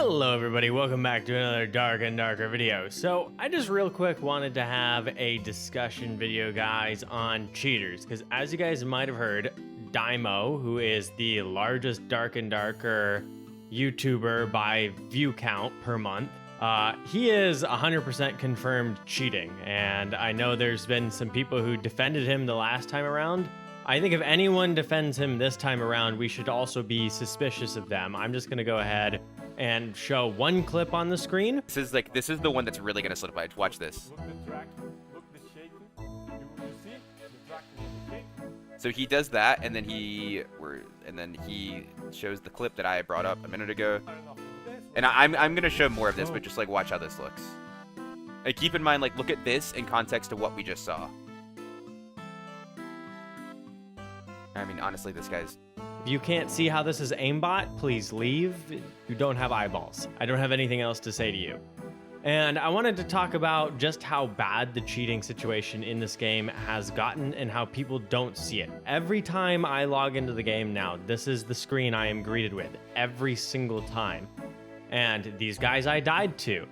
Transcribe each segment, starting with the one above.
Hello everybody, welcome back to another Dark and Darker video. So I just real quick wanted to have a discussion video, guys, on cheaters, because as you guys might have heard, Daimo, who is the largest Dark and Darker YouTuber by view count per month, he is 100% confirmed cheating, and I know there's been some people who defended him the last time around. I think if anyone defends him this time around, we should also be suspicious of them. I'm just gonna go ahead and show one clip on the screen. This is the one that's really gonna solidify. Watch this. So he does that, and then he shows the clip that I brought up a minute ago. And I'm gonna show more of this, but just like watch how this looks. And keep in mind, like, look at this in context of what we just saw. I mean, honestly, this guy's... If you can't see how this is aimbot, please leave. You don't have eyeballs. I don't have anything else to say to you. And I wanted to talk about just how bad the cheating situation in this game has gotten and how people don't see it. Every time I log into the game now, this is the screen I am greeted with every single time. And these guys I died to.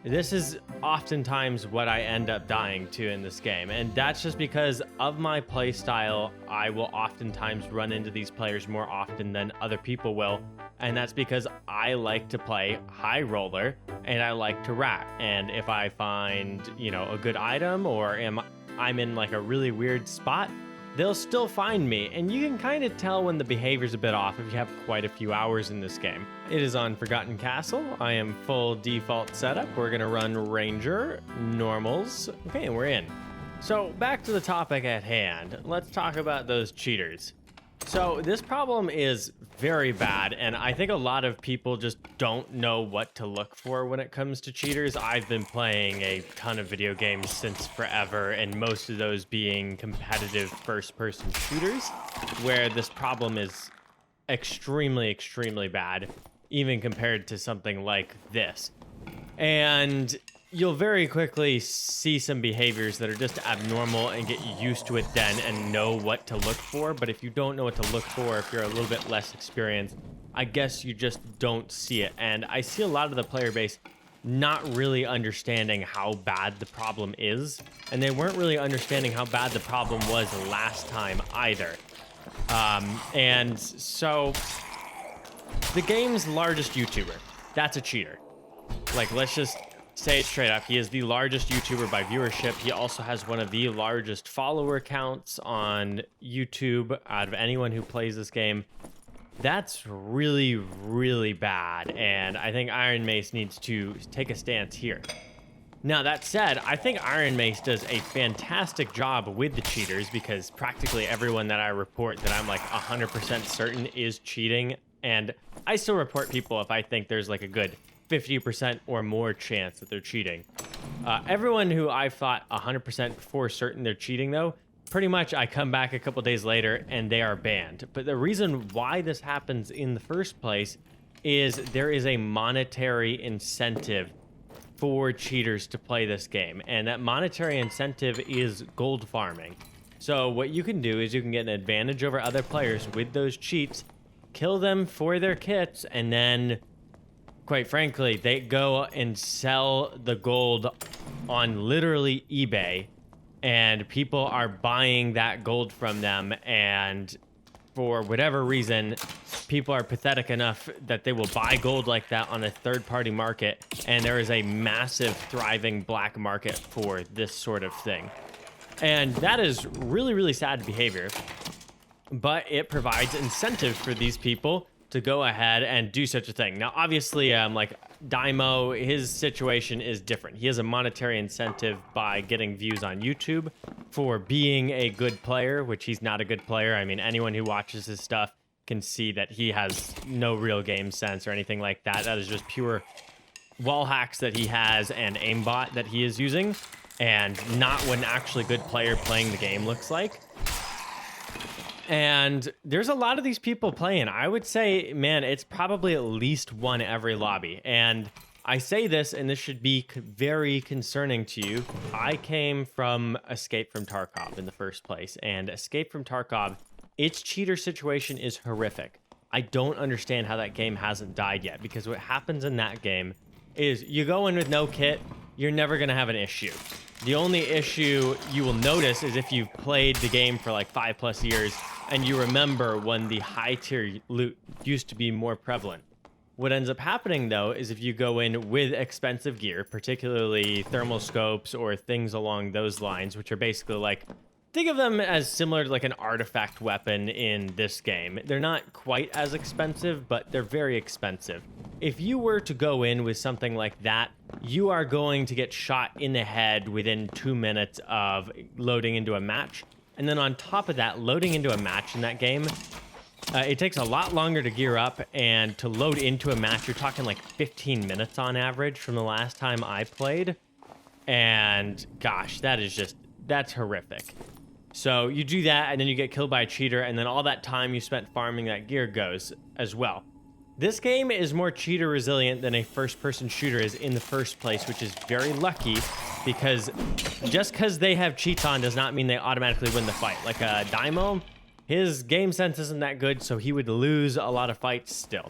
This is oftentimes what I end up dying to in this game, and that's just because of my playstyle. I will oftentimes run into these players more often than other people will, and that's because I like to play high roller and I like to rat. And if I find, a good item or I'm in like a really weird spot, they'll still find me, and you can kind of tell when the behavior's a bit off if you have quite a few hours in this game. It is on Forgotten Castle. I am full default setup. We're gonna run Ranger, Normals. Okay, and we're in. So back to the topic at hand. Let's talk about those cheaters. So this problem is very bad, and I think a lot of people just don't know what to look for when it comes to cheaters. I've been playing a ton of video games since forever, and most of those being competitive first-person shooters, where this problem is extremely, extremely bad, even compared to something like this. And you'll very quickly see some behaviors that are just abnormal and get used to it then and know what to look for. But if you don't know what to look for, if you're a little bit less experienced, I guess you just don't see it. And I see a lot of the player base not really understanding how bad the problem is. And they weren't really understanding how bad the problem was last time either. And so the game's largest YouTuber, that's a cheater. Like, let's just say it straight up. He is the largest YouTuber by viewership. He also has one of the largest follower counts on YouTube out of anyone who plays this game. That's really, really bad, and I think Iron Mace needs to take a stance here. Now, that said, I think Iron Mace does a fantastic job with the cheaters, because practically everyone that I report that I'm like 100% certain is cheating, and I still report people if I think there's like a good 50% or more chance that they're cheating. Everyone who I've thought 100% for certain they're cheating, though, pretty much I come back a couple days later and they are banned. But the reason why this happens in the first place is there is a monetary incentive for cheaters to play this game, and that monetary incentive is gold farming. So what you can do is you can get an advantage over other players with those cheats, kill them for their kits, and then quite frankly, they go and sell the gold on literally eBay, and people are buying that gold from them, and for whatever reason, people are pathetic enough that they will buy gold like that on a third-party market, and there is a massive, thriving black market for this sort of thing. And that is really, really sad behavior, but it provides incentive for these people to go ahead and do such a thing. Now, obviously, like Daimo, his situation is different. He has a monetary incentive by getting views on YouTube for being a good player, which he's not a good player. I mean, anyone who watches his stuff can see that he has no real game sense or anything like that. That is just pure wall hacks that he has and aimbot that he is using, and not what an actually good player playing the game looks like. And there's a lot of these people playing. I would say, man, it's probably at least one every lobby. And I say this, and this should be very concerning to you. I came from Escape from Tarkov in the first place, and Escape from Tarkov, its cheater situation is horrific. I don't understand how that game hasn't died yet, because what happens in that game is you go in with no kit, you're never going to have an issue. The only issue you will notice is if you've played the game for like 5+ years and you remember when the high tier loot used to be more prevalent. What ends up happening though is if you go in with expensive gear, particularly thermal scopes or things along those lines, which are basically like, think of them as similar to like an artifact weapon in this game. They're not quite as expensive, but they're very expensive. If you were to go in with something like that, you are going to get shot in the head within 2 minutes of loading into a match. And then on top of that, loading into a match in that game, it takes a lot longer to gear up, and to load into a match, you're talking like 15 minutes on average from the last time I played. And gosh, that's horrific. So you do that, and then you get killed by a cheater, and then all that time you spent farming that gear goes as well. This game is more cheater resilient than a first-person shooter is in the first place, which is very lucky, because just because they have cheats on does not mean they automatically win the fight. Like Daimo, his game sense isn't that good, so he would lose a lot of fights still.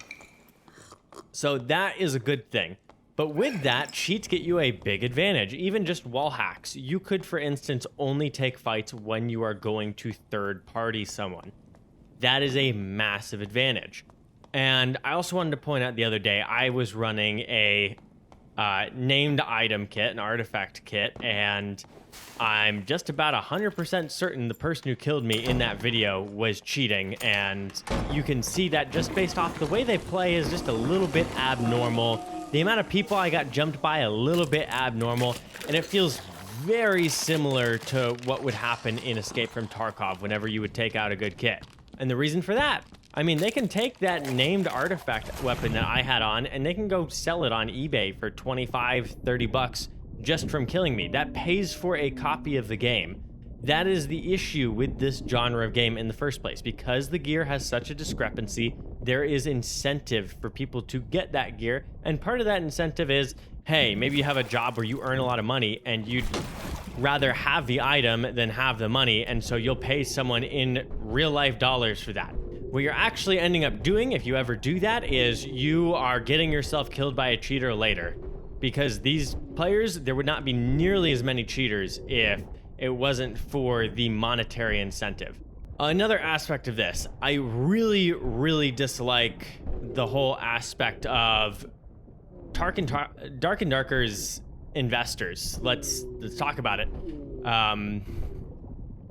So that is a good thing. But with that, cheats get you a big advantage. Even just wall hacks. You could, for instance, only take fights when you are going to third-party someone. That is a massive advantage. And I also wanted to point out the other day, I was running a named item kit, an artifact kit, and I'm just about 100% certain the person who killed me in that video was cheating. And you can see that just based off the way they play is just a little bit abnormal. The amount of people I got jumped by, a little bit abnormal, and it feels very similar to what would happen in Escape from Tarkov whenever you would take out a good kit. And the reason for that, I mean, they can take that named artifact weapon that I had on, and they can go sell it on eBay for 25, 30 bucks just from killing me. That pays for a copy of the game. That is the issue with this genre of game in the first place. Because the gear has such a discrepancy, there is incentive for people to get that gear. And part of that incentive is, hey, maybe you have a job where you earn a lot of money and you'd rather have the item than have the money. And so you'll pay someone in real life dollars for that. What you're actually ending up doing, if you ever do that, is you are getting yourself killed by a cheater later. Because these players, there would not be nearly as many cheaters if it wasn't for the monetary incentive. Another aspect of this, I really, really dislike the whole aspect of Dark and Darker's investors. Let's talk about it.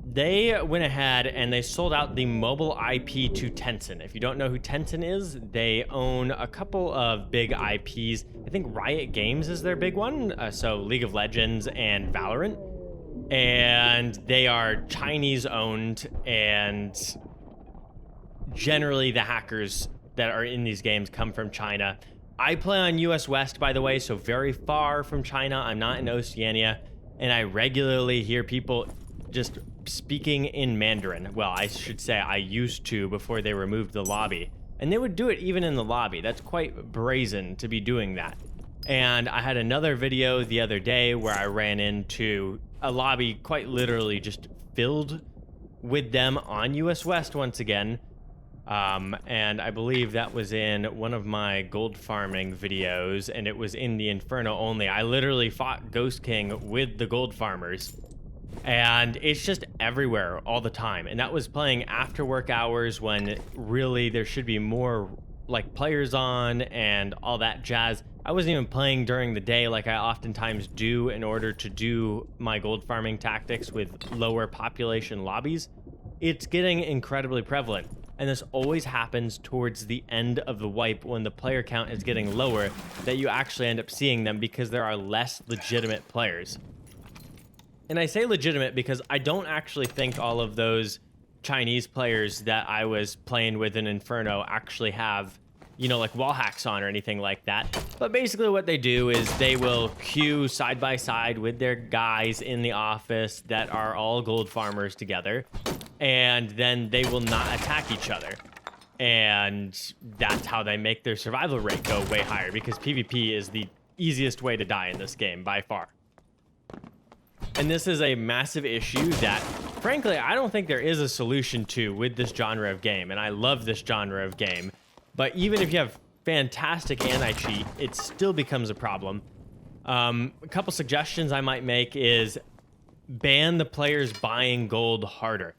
They went ahead and they sold out the mobile IP to Tencent. If you don't know who Tencent is, they own a couple of big IPs. I think Riot Games is their big one, so League of Legends and Valorant. And they are Chinese owned, and generally the hackers that are in these games come from China. I play on US West, by the way, so very far from China. I'm not in Oceania, and I regularly hear people just speaking in Mandarin. Well, I should say I used to before they removed the lobby. And they would do it even in the lobby. That's quite brazen to be doing that. And I had another video the other day where I ran into a lobby quite literally just filled with them on US West once again. And I believe that was in one of my gold farming videos, and it was in the Inferno only. I literally fought Ghost King with the gold farmers. And it's just everywhere all the time. And that was playing after work hours when really there should be more like players on and all that jazz. I wasn't even playing during the day like I oftentimes do in order to do my gold farming tactics with lower population lobbies. It's getting incredibly prevalent. And this always happens towards the end of the wipe when the player count is getting lower, that you actually end up seeing them because there are less legitimate players. And I say legitimate because I don't actually think all of those Chinese players that I was playing with in Inferno actually have, you know, like wall hacks on or anything like that. But basically what they do is they will queue side by side with their guys in the office that are all gold farmers together. And then they will not attack each other. And that's how they make their survival rate go way higher, because PvP is the easiest way to die in this game by far. And this is a massive issue that, frankly, I don't think there is a solution to with this genre of game. And I love this genre of game. But even if you have fantastic anti-cheat, it still becomes a problem. A couple suggestions I might make is ban the players buying gold harder.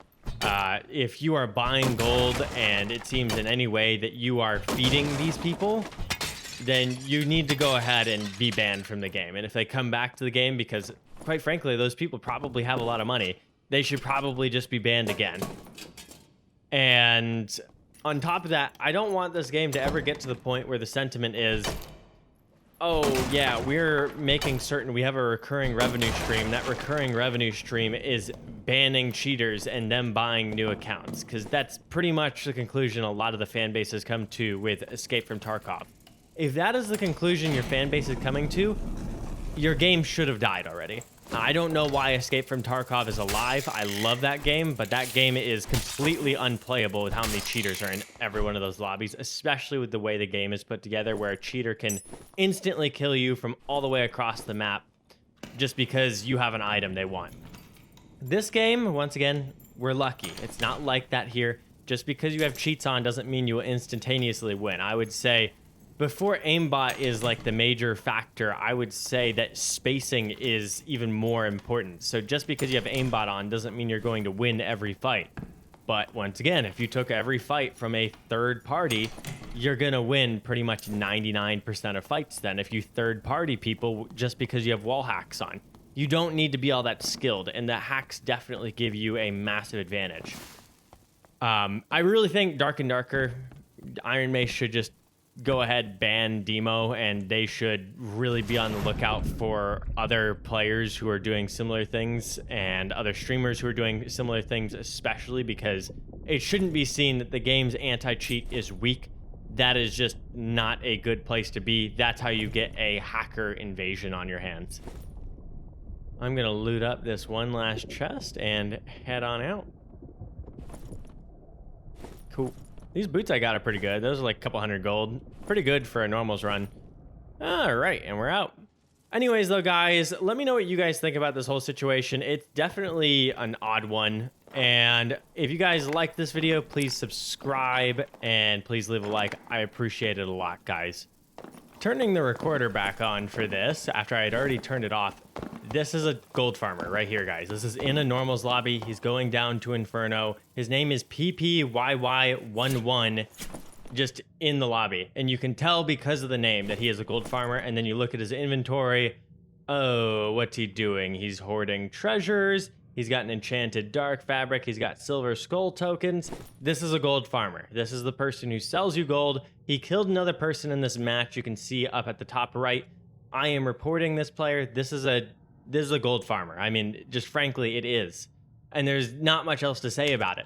If you are buying gold and it seems in any way that you are feeding these people, then you need to go ahead and be banned from the game. And if they come back to the game, because quite frankly, those people probably have a lot of money, they should probably just be banned again. And on top of that, I don't want this game to ever get to the point where the sentiment is, oh yeah, we're making certain we have a recurring revenue stream. That recurring revenue stream is banning cheaters and them buying new accounts, because that's pretty much the conclusion a lot of the fan bases come to with Escape from Tarkov. If that is the conclusion your fan base is coming to, your game should have died already. I don't know why Escape from Tarkov is alive. I love that game, but that game is completely unplayable with how many cheaters are in every one of those lobbies, especially with the way the game is put together, where a cheater can instantly kill you from all the way across the map just because you have an item they want. This game, once again, we're lucky. It's not like that here. Just because you have cheats on doesn't mean you will instantaneously win. I would say before aimbot is like the major factor, I would say that spacing is even more important. So just because you have aimbot on doesn't mean you're going to win every fight. But once again, if you took every fight from a third party, you're going to win pretty much 99% of fights then if you third party people just because you have wall hacks on. You don't need to be all that skilled, and the hacks definitely give you a massive advantage. I really think Dark and Darker, Iron Mace should just go ahead, ban Demo, and they should really be on the lookout for other players who are doing similar things and other streamers who are doing similar things, especially because it shouldn't be seen that the game's anti-cheat is weak. That is just not a good place to be. That's how you get a hacker invasion on your hands. I'm gonna loot up this one last chest and head on out. Cool. These boots I got are pretty good. Those are like a couple hundred gold. Pretty good for a normals run. All right, and we're out. Anyways, though, guys, let me know what you guys think about this whole situation. It's definitely an odd one. And if you guys like this video, please subscribe and please leave a like. I appreciate it a lot, guys. Turning the recorder back on for this, after I had already turned it off, this is a gold farmer right here, guys. This is in a normals lobby. He's going down to Inferno. His name is PPYY11, just in the lobby. And you can tell because of the name that he is a gold farmer. And then you look at his inventory. Oh, what's he doing? He's hoarding treasures. He's got an enchanted dark fabric. He's got silver skull tokens. This is a gold farmer. This is the person who sells you gold. He killed another person in this match. You can see up at the top right. I am reporting this player. This is a gold farmer. I mean, just frankly, it is. And there's not much else to say about it.